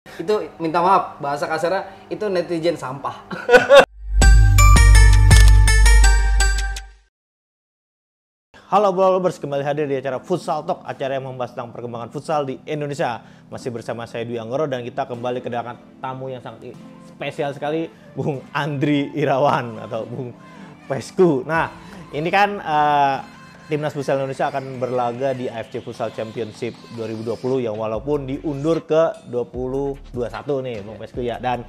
Itu minta maaf, bahasa kasarnya itu netizen sampah. Halo Brawlers, kembali hadir di acara Futsal Talk, acara yang membahas tentang perkembangan futsal di Indonesia. Masih bersama saya Dwi Anggoro dan kita kembali kedatangan tamu yang sangat spesial sekali, Bung Andri Irawan atau Bung Pesku. Nah, ini kan Timnas Futsal Indonesia akan berlaga di AFC Futsal Championship 2020 yang walaupun diundur ke 2021 nih Bung Pesku ya. Dan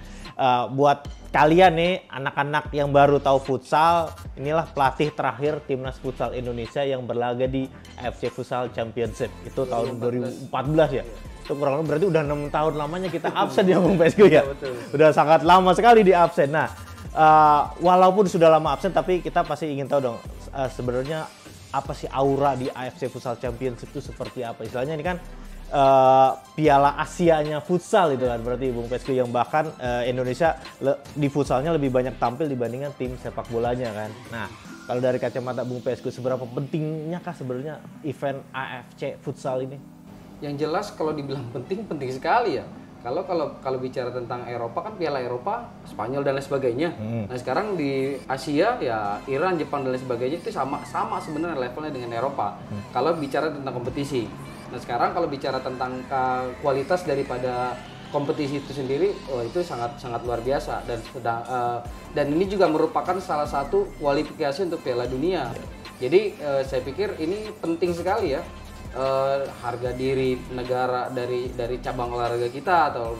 buat kalian nih anak-anak yang baru tahu futsal, inilah pelatih terakhir Timnas Futsal Indonesia yang berlaga di AFC Futsal Championship. Itu tahun 2014 ya. Itu kurang lebih berarti udah 6 tahun lamanya kita absen ya Bung Pesku ya. Udah sangat lama sekali di absen. Nah, walaupun sudah lama absen tapi kita pasti ingin tahu dong sebenarnya apa sih aura di AFC Futsal Championship itu seperti apa? Istilahnya ini kan Piala Asianya futsal itu kan, berarti Bung Pesku yang bahkan Indonesia di futsalnya lebih banyak tampil dibandingkan tim sepak bolanya kan. Nah, kalau dari kacamata Bung Pesku seberapa pentingnya kah sebenarnya event AFC futsal ini? Yang jelas kalau dibilang penting sekali ya. Kalau bicara tentang Eropa kan Piala Eropa, Spanyol dan lain sebagainya. Nah sekarang di Asia ya Iran, Jepang dan lain sebagainya itu sama sebenarnya levelnya dengan Eropa. Kalau bicara tentang kompetisi. Nah sekarang kalau bicara tentang kualitas daripada kompetisi itu sendiri, itu sangat luar biasa dan ini juga merupakan salah satu kualifikasi untuk Piala Dunia. Jadi saya pikir ini penting sekali ya. Harga diri negara dari cabang olahraga kita atau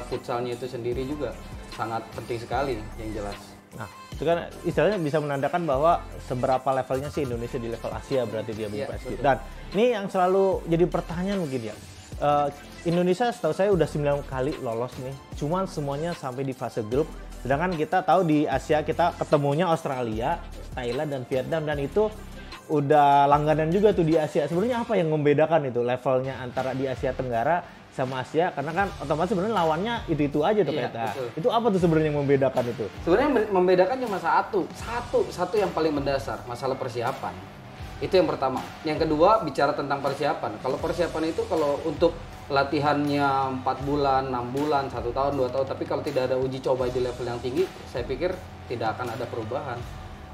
futsalnya itu sendiri juga sangat penting sekali yang jelas. Nah, itu kan istilahnya bisa menandakan bahwa seberapa levelnya sih Indonesia di level Asia berarti dia Bung Pesku. Dan ini yang selalu jadi pertanyaan mungkin ya. Indonesia setahu saya udah 9 kali lolos nih. Cuman semuanya sampai di fase grup. Sedangkan kita tahu di Asia kita ketemunya Australia, Thailand dan Vietnam dan itu udah langganan juga tuh di Asia. Sebenarnya apa yang membedakan itu levelnya antara di Asia Tenggara sama Asia? Karena kan otomatis sebenarnya lawannya itu aja tuh kita. Itu apa tuh sebenarnya yang membedakan itu? Sebenarnya membedakan cuma satu yang paling mendasar, masalah persiapan. Itu yang pertama. Yang kedua bicara tentang persiapan. Kalau persiapan itu kalau untuk latihannya 4 bulan, 6 bulan, 1 tahun, 2 tahun, tapi kalau tidak ada uji coba di level yang tinggi, saya pikir tidak akan ada perubahan.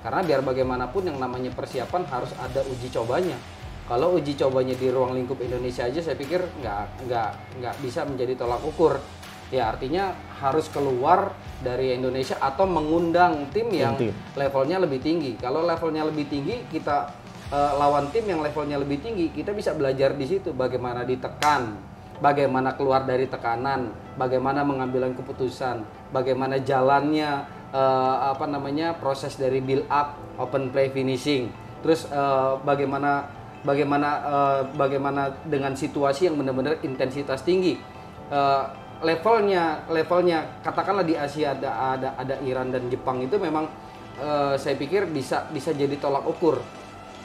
Karena biar bagaimanapun yang namanya persiapan harus ada uji cobanya. Kalau uji cobanya di ruang lingkup Indonesia aja saya pikir nggak bisa menjadi tolak ukur. Ya artinya harus keluar dari Indonesia atau mengundang tim yang levelnya lebih tinggi. Kalau levelnya lebih tinggi kita lawan tim yang levelnya lebih tinggi, kita bisa belajar di situ bagaimana ditekan, bagaimana keluar dari tekanan, bagaimana mengambil keputusan, bagaimana jalannya proses dari build up, open play, finishing. Terus bagaimana dengan situasi yang benar-benar intensitas tinggi. Levelnya katakanlah di Asia ada Iran dan Jepang itu memang saya pikir bisa jadi tolak ukur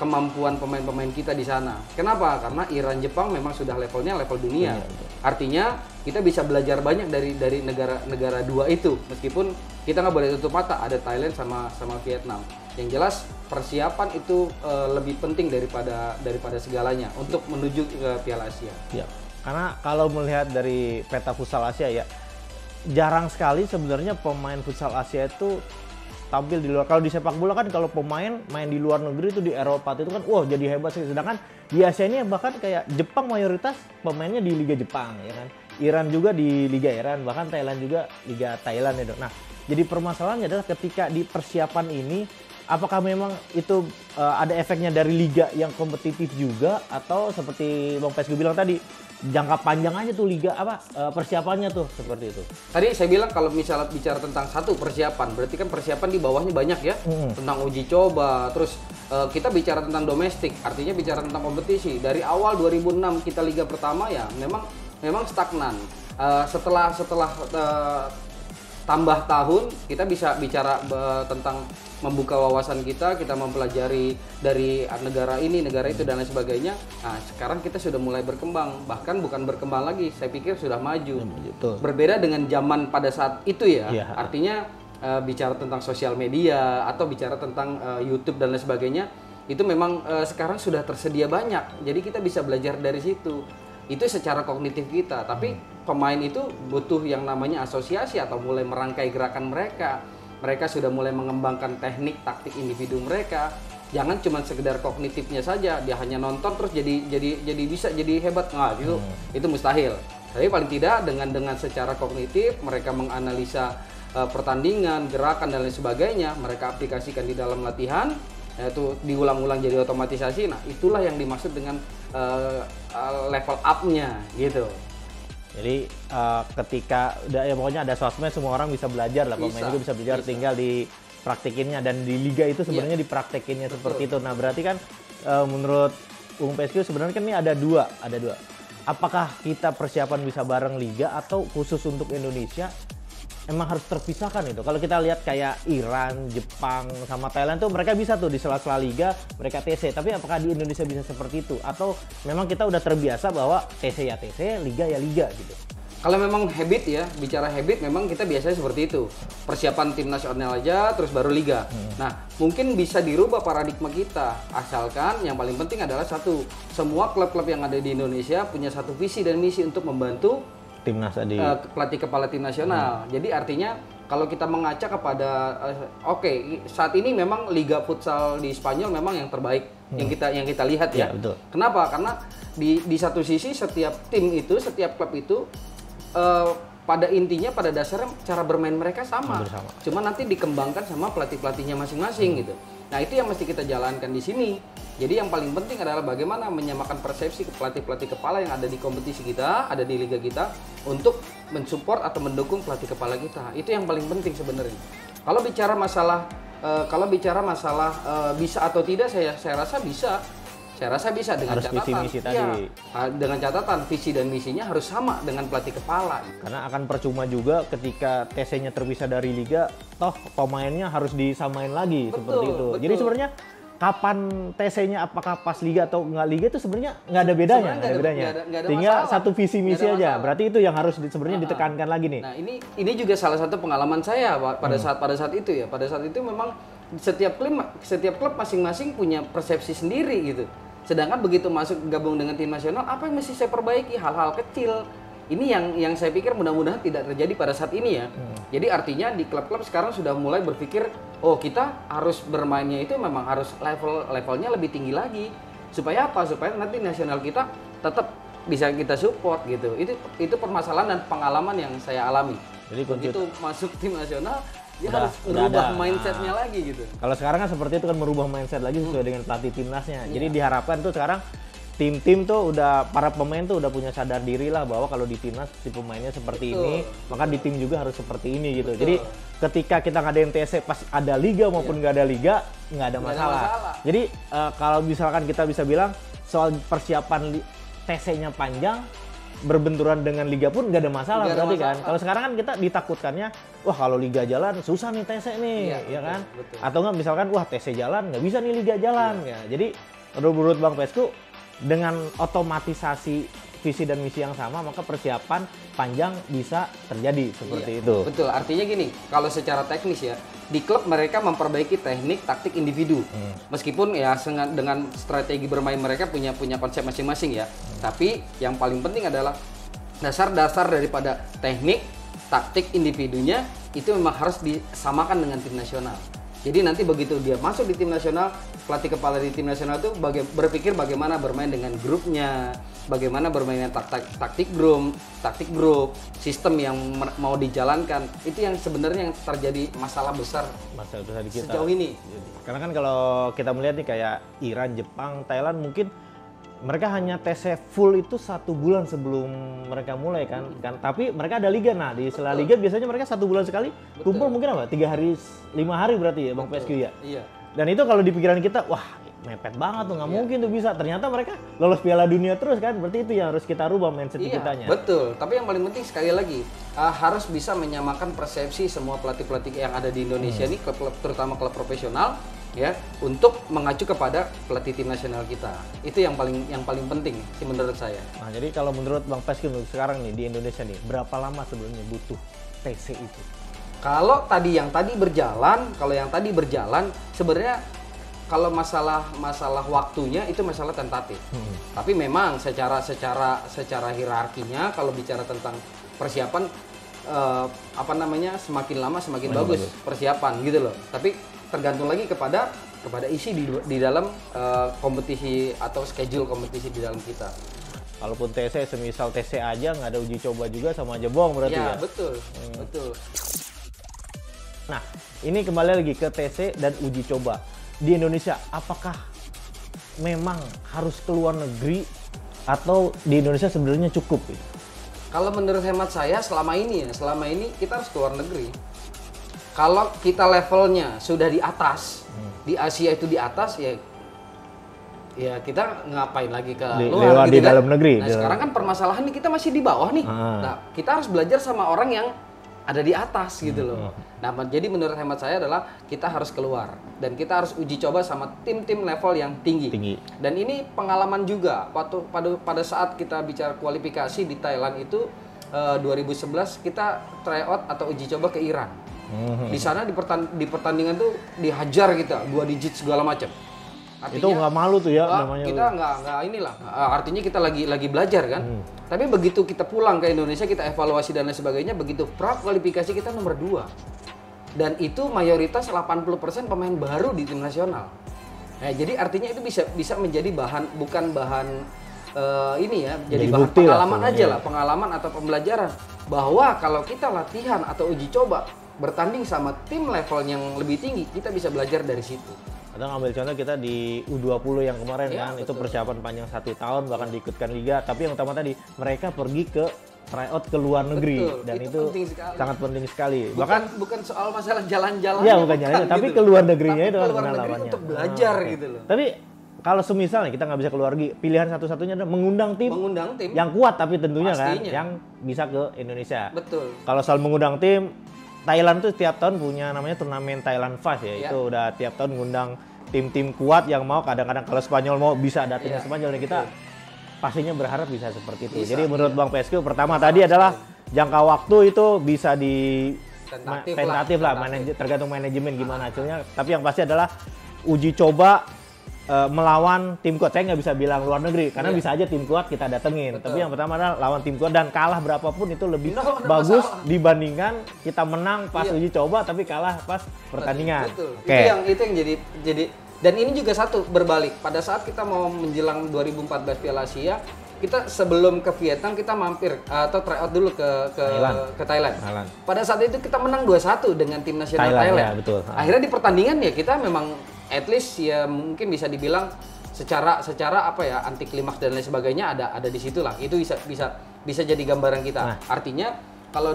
kemampuan pemain-pemain kita di sana. Kenapa? Karena Iran, Jepang memang sudah levelnya level dunia. Artinya kita bisa belajar banyak dari negara dua itu. Meskipun kita nggak boleh tutup mata ada Thailand sama Vietnam. Yang jelas persiapan itu lebih penting daripada segalanya untuk menuju ke Piala Asia. Ya. Karena kalau melihat dari peta futsal Asia ya, jarang sekali sebenarnya pemain futsal Asia itu tampil di luar. Kalau di sepak bola kan kalau pemain main di luar negeri itu di Eropa itu kan wah jadi hebat sih. Sedangkan di Asia ini bahkan kayak Jepang mayoritas pemainnya di Liga Jepang ya kan. Iran juga di Liga Iran, bahkan Thailand juga Liga Thailand ya. Nah, jadi permasalahannya adalah ketika di persiapan ini apakah memang itu ada efeknya dari liga yang kompetitif juga atau seperti Bang Pesku bilang tadi jangka panjang aja tuh liga persiapannya tuh seperti itu. Tadi saya bilang kalau misalnya bicara tentang satu persiapan, berarti kan persiapan di bawahnya banyak ya, tentang uji coba, terus kita bicara tentang domestik, artinya bicara tentang kompetisi. Dari awal 2006 kita liga pertama ya memang stagnan. Setelah tambah tahun kita bisa bicara tentang membuka wawasan kita mempelajari dari negara ini, negara itu dan lain sebagainya. Nah, sekarang kita sudah mulai berkembang, bahkan bukan berkembang lagi, saya pikir sudah maju. Berbeda dengan zaman pada saat itu ya. Artinya bicara tentang sosial media atau bicara tentang YouTube dan lain sebagainya, itu memang sekarang sudah tersedia banyak. Jadi kita bisa belajar dari situ. Itu secara kognitif kita, tapi pemain itu butuh yang namanya asosiasi atau mulai merangkai gerakan mereka. Mereka sudah mulai mengembangkan teknik, taktik individu mereka. Jangan cuma sekedar kognitifnya saja, dia hanya nonton terus jadi bisa jadi hebat. Nah, itu mustahil. Tapi paling tidak dengan secara kognitif mereka menganalisa pertandingan, gerakan dan lain sebagainya, mereka aplikasikan di dalam latihan, yaitu diulang-ulang jadi otomatisasi. Nah, itulah yang dimaksud dengan level up-nya gitu. Jadi ketika udah ya pokoknya ada sosmed, semua orang bisa belajar lah, pemain juga bisa belajar, tinggal dipraktikinnya, dan di liga itu sebenarnya dipraktikinnya seperti itu. Nah, berarti kan menurut Bung PSQ sebenarnya kan ini ada dua. Apakah kita persiapan bisa bareng liga atau khusus untuk Indonesia emang harus terpisahkan itu? Kalau kita lihat kayak Iran, Jepang, sama Thailand tuh mereka bisa tuh di sela-sela liga mereka TC. Tapi apakah di Indonesia bisa seperti itu? Atau memang kita udah terbiasa bahwa TC ya TC, liga ya liga gitu? Kalau memang habit ya, bicara habit memang kita biasanya seperti itu. Persiapan tim nasional aja, terus baru liga. Nah, mungkin bisa dirubah paradigma kita. Asalkan yang paling penting adalah satu, semua klub-klub yang ada di Indonesia punya satu visi dan misi untuk membantu Timnas tadi. Pelatih kepala tim nasional. Jadi artinya kalau kita mengaca kepada saat ini memang liga futsal di Spanyol memang yang terbaik yang kita lihat ya. Betul. Kenapa? Karena di satu sisi setiap tim itu, setiap klub itu pada intinya, pada dasarnya cara bermain mereka sama. Cuma nanti dikembangkan sama pelatih-pelatihnya masing-masing gitu. Nah, itu yang mesti kita jalankan di sini. Jadi yang paling penting adalah bagaimana menyamakan persepsi ke pelatih-pelatih kepala yang ada di kompetisi kita, ada di liga kita, untuk mensupport atau mendukung pelatih kepala kita. Itu yang paling penting sebenarnya. Kalau bicara masalah bisa atau tidak, saya rasa bisa. Saya rasa bisa dengan harus catatan. Visi-misi tadi. Dengan catatan visi dan misinya harus sama dengan pelatih kepala. Karena akan percuma juga ketika TC-nya terpisah dari liga, toh pemainnya harus disamain lagi. Seperti itu. Betul. Jadi sebenarnya kapan TC-nya, apakah pas liga atau nggak liga itu sebenarnya nggak ada bedanya. Nggak ada Tinggal masalah. satu visi misi aja. Masalah. Berarti itu yang harus sebenarnya ditekankan lagi nih. Nah, ini juga salah satu pengalaman saya pada saat itu ya. Pada saat itu memang setiap klub masing-masing punya persepsi sendiri gitu. Sedangkan begitu masuk gabung dengan tim nasional, apa yang mesti saya perbaiki? Hal-hal kecil. Ini yang saya pikir mudah-mudahan tidak terjadi pada saat ini ya. Jadi artinya di klub-klub sekarang sudah mulai berpikir, oh kita harus bermainnya itu memang harus levelnya lebih tinggi lagi. Supaya apa? Supaya nanti nasional kita tetap bisa kita support gitu. Itu permasalahan dan pengalaman yang saya alami. Jadi begitu masuk tim nasional, dia udah harus merubah ada. mindsetnya lagi gitu. Kalau sekarang kan seperti itu kan, merubah mindset lagi sesuai dengan pelatih timnasnya. Jadi diharapkan tuh sekarang tim-tim tuh udah, para pemain tuh udah punya sadar diri lah bahwa kalau di timnas si pemainnya seperti ini, maka di tim juga harus seperti ini gitu. Jadi ketika kita ngadain TC pas ada liga maupun nggak ada liga, nggak ada masalah. Jadi kalau misalkan kita bisa bilang soal persiapan TC-nya panjang, berbenturan dengan liga pun nggak ada masalah berarti kan. Kalau sekarang kan kita ditakutkannya, wah kalau liga jalan susah nih TC nih, ya kan? Betul. Atau nggak misalkan, wah TC jalan nggak bisa nih liga jalan ya. Jadi menurut Bang PSQ, dengan otomatisasi visi dan misi yang sama, maka persiapan panjang bisa terjadi seperti itu. Betul, artinya gini, kalau secara teknis ya, di klub mereka memperbaiki teknik, taktik individu. Meskipun ya dengan strategi bermain mereka punya konsep masing-masing ya. Tapi yang paling penting adalah dasar-dasar daripada teknik, taktik individunya itu memang harus disamakan dengan tim nasional. Jadi nanti begitu dia masuk di tim nasional, pelatih kepala di tim nasional itu berpikir bagaimana bermain dengan grupnya, bagaimana bermain dengan taktik grup, sistem yang mau dijalankan. Itu yang sebenarnya yang terjadi masalah besar di kita sejauh ini. Karena kan kalau kita melihat nih kayak Iran, Jepang, Thailand, mungkin mereka hanya TC full itu 1 bulan sebelum mereka mulai kan. Tapi mereka ada liga. Nah di sela liga biasanya mereka 1 bulan sekali kumpul, mungkin apa 3 hari 5 hari berarti ya Bang PSQ ya. Iya. Dan itu kalau di pikiran kita, wah mepet banget tuh, nggak mungkin tuh bisa. Ternyata mereka lolos Piala Dunia terus kan. Berarti itu yang harus kita rubah mindset kitanya. Betul. Tapi yang paling penting sekali lagi harus bisa menyamakan persepsi semua pelatih-pelatih yang ada di Indonesia ini, klub-klub, terutama klub profesional ya, untuk mengacu kepada pelatih tim nasional kita. Itu yang paling penting sih menurut saya. Nah, jadi kalau menurut Bang PSQ sekarang nih di Indonesia nih, berapa lama sebelumnya butuh TC itu? Kalau yang tadi berjalan sebenarnya kalau masalah waktunya itu masalah tentatif. Tapi memang secara hierarkinya kalau bicara tentang persiapan apa namanya semakin lama semakin bagus persiapan gitu loh. Tapi tergantung lagi kepada isi di dalam kompetisi atau schedule kompetisi di dalam kita. Kalaupun TC, semisal TC aja nggak ada uji coba juga sama aja bohong berarti ya? Ya, betul. Betul. Nah, ini kembali lagi ke TC dan uji coba. Di Indonesia, apakah memang harus keluar negeri atau di Indonesia sebenarnya cukup? Kalau menurut hemat saya selama ini kita harus keluar negeri. Kalau kita levelnya sudah di atas, di Asia itu di atas ya kita ngapain lagi ke luar gitu di kan? dalam negeri. Nah, sekarang kan permasalahan nih kita masih di bawah nih. Nah, kita harus belajar sama orang yang ada di atas gitu loh. Nah, jadi menurut hemat saya adalah kita harus keluar dan kita harus uji coba sama tim-tim level yang tinggi. Dan ini pengalaman juga pada saat kita bicara kualifikasi di Thailand itu 2011 kita tryout atau uji coba ke Iran. Di sana di pertandingan tuh dihajar kita 2 digit segala macam. Artinya, itu nggak malu tuh ya namanya. Kita nggak inilah. Artinya kita lagi belajar kan. Tapi begitu kita pulang ke Indonesia, kita evaluasi dan lain sebagainya, begitu pra kualifikasi kita nomor 2. Dan itu mayoritas 80% pemain baru di tim nasional. Nah, jadi artinya itu bisa menjadi bukan bahan ini ya, jadi bahan pengalaman aja lah, pengalaman atau pembelajaran bahwa kalau kita latihan atau uji coba bertanding sama tim level yang lebih tinggi, kita bisa belajar dari situ. Kita ngambil contoh kita di U20 yang kemarin kan, betul. Itu persiapan panjang 1 tahun bahkan diikutkan liga. Tapi yang utama tadi mereka pergi ke tryout ke luar negeri. Betul, dan itu sangat penting sekali. Bukan soal masalah jalan-jalan. Iya bukan jalan, gitu. tapi ke luar negerinya itu kan pengalamannya. Untuk belajar gitu loh. Tapi kalau semisal nih kita nggak bisa keluar negeri, pilihan satu-satunya adalah mengundang tim yang kuat tapi tentunya kan yang bisa ke Indonesia. Betul. Kalau soal mengundang tim, Thailand tuh tiap tahun punya namanya turnamen Thailand Fast ya. Itu udah tiap tahun ngundang tim-tim kuat yang mau, kadang-kadang kalau Spanyol mau bisa datangnya Spanyol, dan kita pastinya berharap bisa seperti itu. Jadi menurut Bang Pesku pertama tadi adalah jangka waktu itu bisa di tentatif lah, tergantung manajemen gimana hasilnya. Tapi yang pasti adalah uji coba melawan tim kuat. Saya nggak bisa bilang luar negeri karena bisa aja tim kuat kita datengin. Betul. Tapi yang pertama adalah lawan tim kuat dan kalah berapapun itu lebih bagus dibandingkan kita menang pas uji coba tapi kalah pas pertandingan. Betul. Okay. Itu yang jadi dan ini juga satu berbalik. Pada saat kita mau menjelang 2014 Piala Asia, kita sebelum ke Vietnam kita mampir atau tryout dulu ke Thailand. Pada saat itu kita menang 2-1 dengan tim nasional Thailand. Ya, betul. Akhirnya di pertandingan ya kita memang at least ya mungkin bisa dibilang secara apa ya anti klimaks dan lain sebagainya ada di situ lah. Itu bisa jadi gambaran kita. Nah. Artinya kalau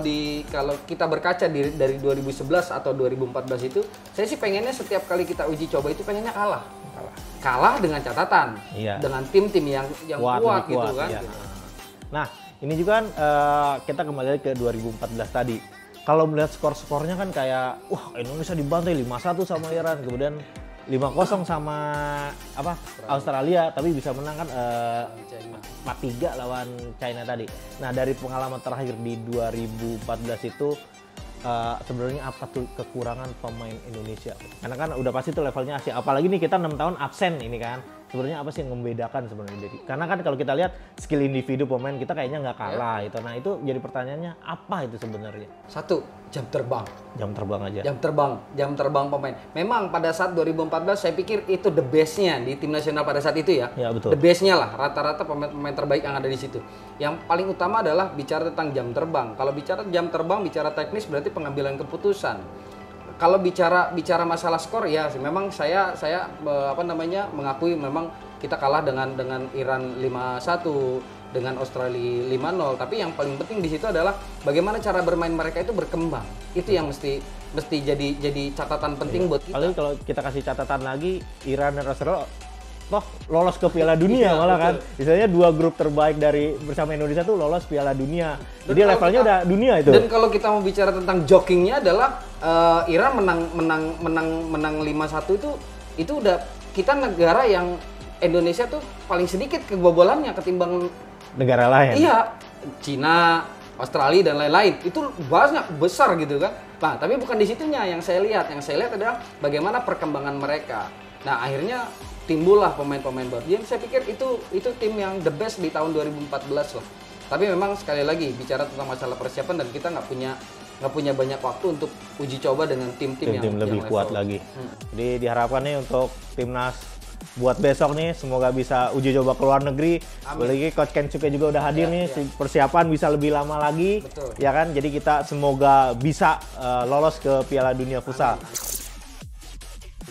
kita berkaca dari 2011 atau 2014 itu, saya sih pengennya setiap kali kita uji coba itu pengennya kalah dengan catatan, dengan tim-tim yang kuat gitu kan. Iya. Nah, ini juga kan kita kembali ke 2014 tadi. Kalau melihat skor-skornya kan kayak wah Indonesia dibantai 5-1 sama Iran, kemudian 5-0 sama Australia, tapi bisa menang kan 4-3 lawan China tadi. Nah, dari pengalaman terakhir di 2014 itu sebenarnya apa tuh kekurangan pemain Indonesia? Karena kan udah pasti tuh levelnya Asia. Apalagi nih kita 6 tahun absen ini kan. Sebenarnya apa sih yang membedakan sebenarnya? Karena kan kalau kita lihat skill individu pemain kita kayaknya nggak kalah itu. Nah, itu jadi pertanyaannya apa itu sebenarnya? Satu, jam terbang. Jam terbang aja. Jam terbang pemain. Memang pada saat 2014 saya pikir itu the best-nya di tim nasional pada saat itu ya. Ya betul. The best-nya lah, rata-rata pemain terbaik yang ada di situ. Yang paling utama adalah bicara tentang jam terbang. Kalau bicara jam terbang, bicara teknis berarti pengambilan keputusan. Kalau bicara masalah skor ya memang saya mengakui memang kita kalah dengan Iran 5-1, dengan Australia 5-0, tapi yang paling penting di situ adalah bagaimana cara bermain mereka itu berkembang. Itu yang mesti jadi catatan penting buat kita. Paling kalau kita kasih catatan lagi, Iran dan Australia toh lolos ke Piala Dunia malah kan. Misalnya 2 grup terbaik dari bersama Indonesia tuh lolos Piala Dunia. Jadi levelnya udah dunia itu. Dan kalau kita mau bicara tentang jokingnya adalah Iran menang 5-1 itu udah kita negara yang Indonesia tuh paling sedikit kebobolannya ketimbang negara lain. Iya, Cina, Australia dan lain-lain. Itu banyak besar gitu kan. Nah, tapi bukan di situnya yang saya lihat. Yang saya lihat adalah bagaimana perkembangan mereka. Nah, akhirnya timbullah pemain-pemain baru. Jadi saya pikir itu tim yang the best di tahun 2014 lah. Tapi memang sekali lagi bicara tentang masalah persiapan dan kita nggak punya banyak waktu untuk uji coba dengan tim-tim yang lebih yang kuat level. lagi. Jadi diharapkan nih untuk timnas buat besok nih, semoga bisa uji coba ke luar negeri. Apalagi Coach Kensuke juga udah hadir nih, persiapan bisa lebih lama lagi. Betul. Ya kan, jadi kita semoga bisa lolos ke Piala Dunia Futsal.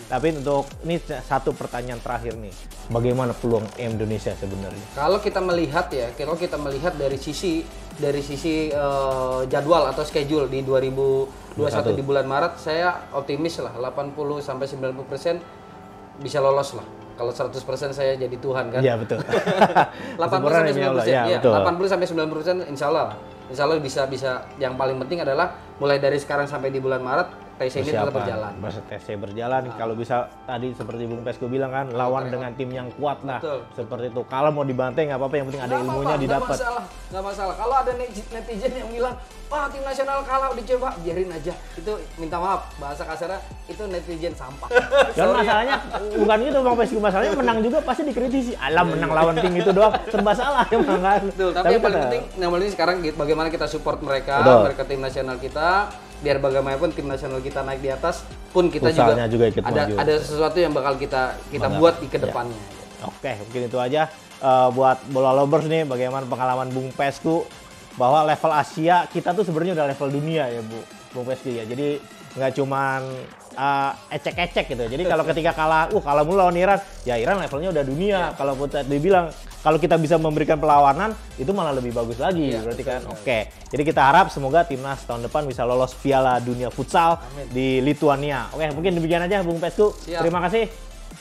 Tapi untuk ini satu pertanyaan terakhir nih, bagaimana peluang Indonesia sebenarnya? Kalau kita melihat dari sisi jadwal atau schedule di 2021 di bulan Maret, saya optimis lah 80-90% bisa lolos lah. Kalau 100% saya jadi Tuhan kan. Iya betul. 80-90%, ya, 80-90% insya Allah bisa. Yang paling penting adalah mulai dari sekarang sampai di bulan Maret TC ini tetap berjalan. TC berjalan. Kalau bisa tadi seperti Bung Pesko bilang kan, lawan dengan tim yang kuat lah. Betul. Seperti itu. Kalau mau dibantai nggak apa-apa, yang penting ada ilmunya didapat. Nggak masalah. Kalau ada netizen yang bilang, wah tim nasional kalah, dicoba, biarin aja. Itu minta maaf, bahasa kasarnya itu netizen sampah. Dan masalahnya bukan gitu Bang Pesko, masalahnya menang juga pasti dikritisi. Alam menang lawan tim itu doang, serba salah emang kan. Betul, tapi yang paling penting sekarang bagaimana kita support mereka tim nasional kita, biar bagaimanapun tim nasional kita naik di atas pun kita juga ikut ada sesuatu yang bakal kita buat di kedepannya. Ya. Oke, mungkin itu aja buat Bola Lovers nih, bagaimana pengalaman Bung Pesko bahwa level Asia kita tuh sebenarnya udah level dunia ya Bung Pesko ya. Jadi nggak cuman ecek-ecek gitu. Jadi kalau ketika kalah mulu lawan Iran, ya Iran levelnya udah dunia. Kalau dibilang kalau kita bisa memberikan perlawanan itu malah lebih bagus lagi, berarti kan. Oke. Jadi kita harap semoga timnas tahun depan bisa lolos Piala Dunia Futsal di Lituania. Oke, mungkin demikian aja Bung Pesko. Terima kasih.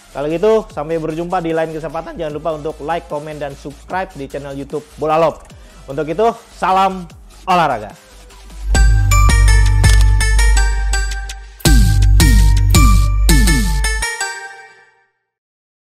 Kalau gitu sampai berjumpa di lain kesempatan. Jangan lupa untuk like, komen dan subscribe di channel YouTube Bola Love. Untuk itu salam olahraga.